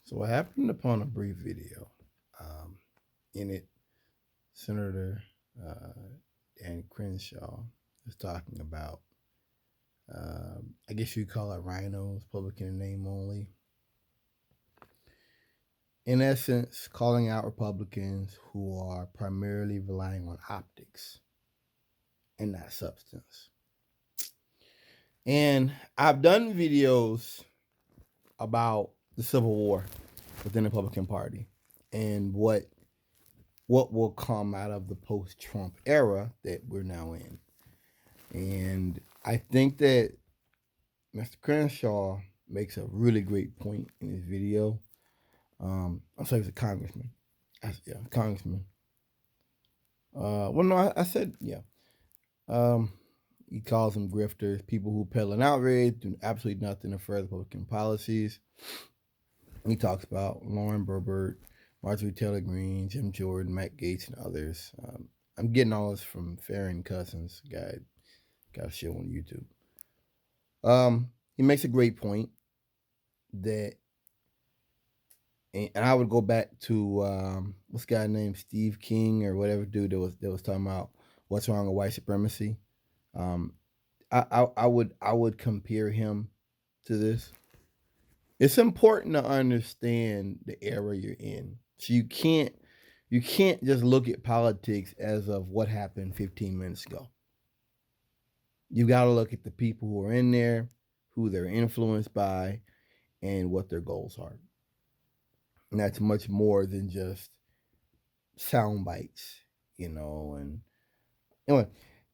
So I happened upon a brief video. Um, in it, Senator uh, Dan Crenshaw is talking about, I guess you call it rhinos, public in name only. In essence, calling out Republicans who are primarily relying on optics and not substance. And I've done videos about the Civil War within the Republican Party and what will come out of the post-Trump era that we're now in. And I think that Mr. Crenshaw makes a really great point in his video. I'm sorry, he's a congressman. Yeah, congressman. Well, no, I said, yeah. Um, he calls them grifters, people who peddle an outrage, do absolutely nothing to further Republican policies. He talks about Lauren Boebert, Marjorie Taylor Greene, Jim Jordan, Matt Gaetz, and others. I'm getting all this from Farron Cousins, got a show on YouTube. He makes a great point that, and I would go back to what's guy named Steve King or whatever dude that was talking about what's wrong with white supremacy. Um, I would compare him to this. It's important to understand the era you're in. So you can't just look at politics as of what happened 15 minutes ago. You got to look at the people who are in there, who they're influenced by, and what their goals are. And that's much more than just sound bites, And anyway,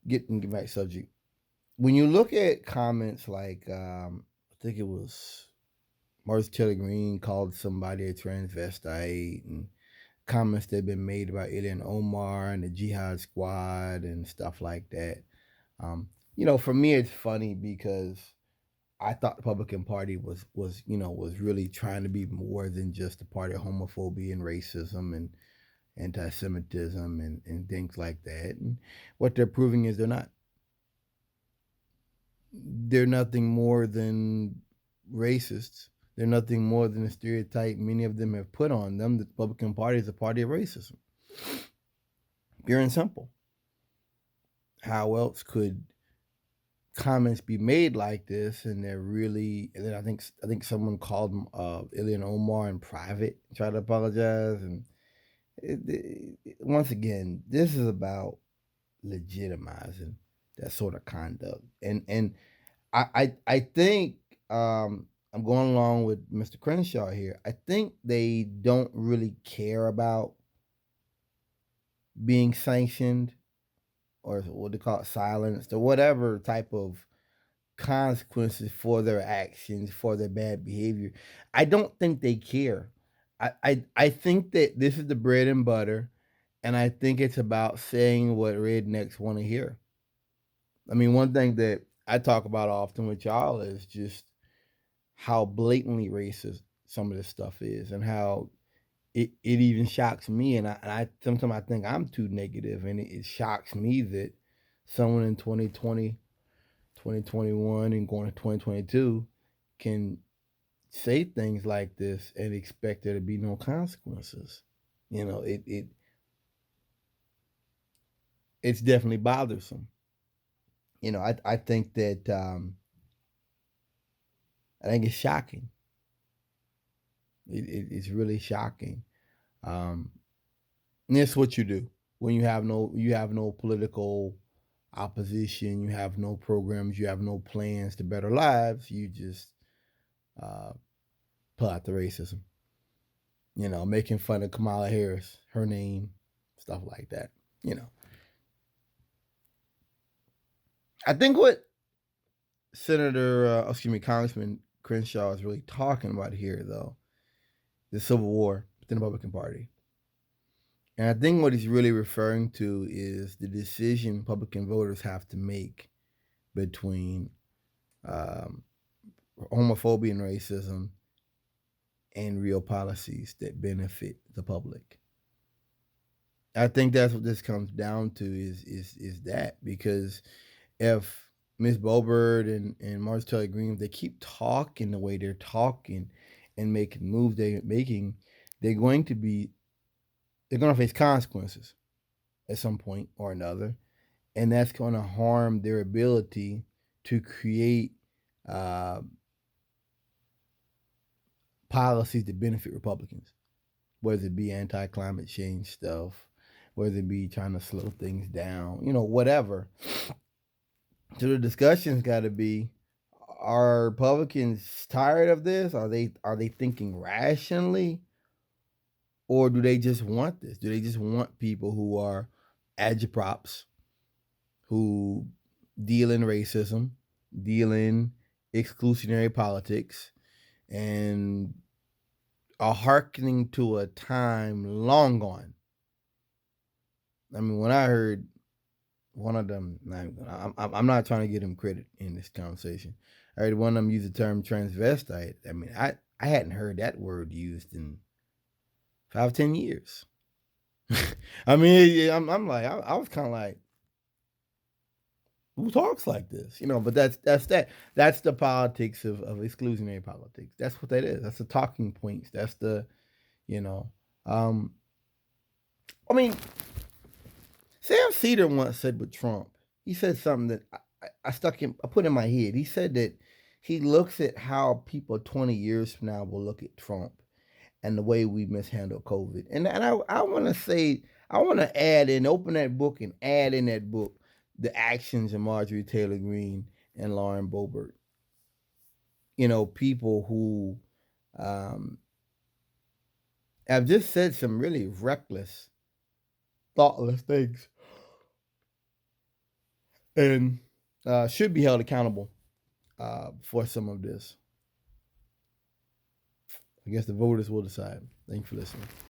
get back to subject. When you look at comments like, I think it was Marjorie Taylor Greene called somebody a transvestite, and comments that have been made about Ilhan Omar and the Jihad Squad and stuff like that. For me, it's funny because I thought the Republican Party was really trying to be more than just a party of homophobia and racism and anti-Semitism and things like that. And what they're proving is they're not. They're nothing more than racists. They're nothing more than a stereotype many of them have put on them. The Republican Party is a party of racism. Pure and simple. How else could comments be made like this? And and then I think someone called him Ilhan Omar in private, tried to apologize. And once again, this is about legitimizing that sort of conduct. And I think I'm going along with Mr. Crenshaw here. I think they don't really care about being sanctioned or what they call it, silenced or whatever type of consequences for their actions, for their bad behavior. I don't think they care. I think that this is the bread and butter, and I think it's about saying what rednecks want to hear. I mean, one thing that I talk about often with y'all is just how blatantly racist some of this stuff is and how it even shocks me. And I sometimes I think I'm too negative, and it shocks me that someone in 2020, 2021, and going to 2022 can say things like this and expect there to be no consequences. It's definitely bothersome. I think that I think it's shocking. It's really shocking. Um, and that's what you do when you have no political opposition, you have no programs, you have no plans to better lives. You just uh, pull out the racism. Making fun of Kamala Harris, her name, stuff like that. You know, I think what Congressman Crenshaw is really talking about here, though, the Civil War within the Republican Party. And I think what he's really referring to is the decision Republican voters have to make between um, homophobia and racism and real policies that benefit the public. I think that's what this comes down to is that, because if Miss Boebert and Marjorie Taylor Greene, if they keep talking the way they're talking and making moves they're making, they're going to be they're going to face consequences at some point or another, and that's going to harm their ability to create uh, policies that benefit Republicans, whether it be anti-climate change stuff, whether it be trying to slow things down, whatever. So the discussion's got to be: are Republicans tired of this? Are they thinking rationally, or do they just want this? Do they just want people who are agitprops, who deal in racism, deal in exclusionary politics, and are hearkening to a time long gone? I mean, when I heard one of them, I'm not trying to get him credit in this conversation. I heard one of them use the term transvestite. I mean, I hadn't heard that word used in 5-10 years. I mean, I'm like, I was kind of like, who talks like this? But that's the politics of exclusionary politics. That's what that is. That's the talking points. That's the, you know, um, I mean, Sam Cedar once said with Trump, he said something that I put in my head. He said that he looks at how people 20 years from now will look at Trump and the way we mishandled COVID. And I want to say, I want to add in, open that book and add in that book the actions of Marjorie Taylor Greene and Lauren Boebert. People who have just said some really reckless, thoughtless things, and should be held accountable for some of this. I guess the voters will decide. Thank you for listening.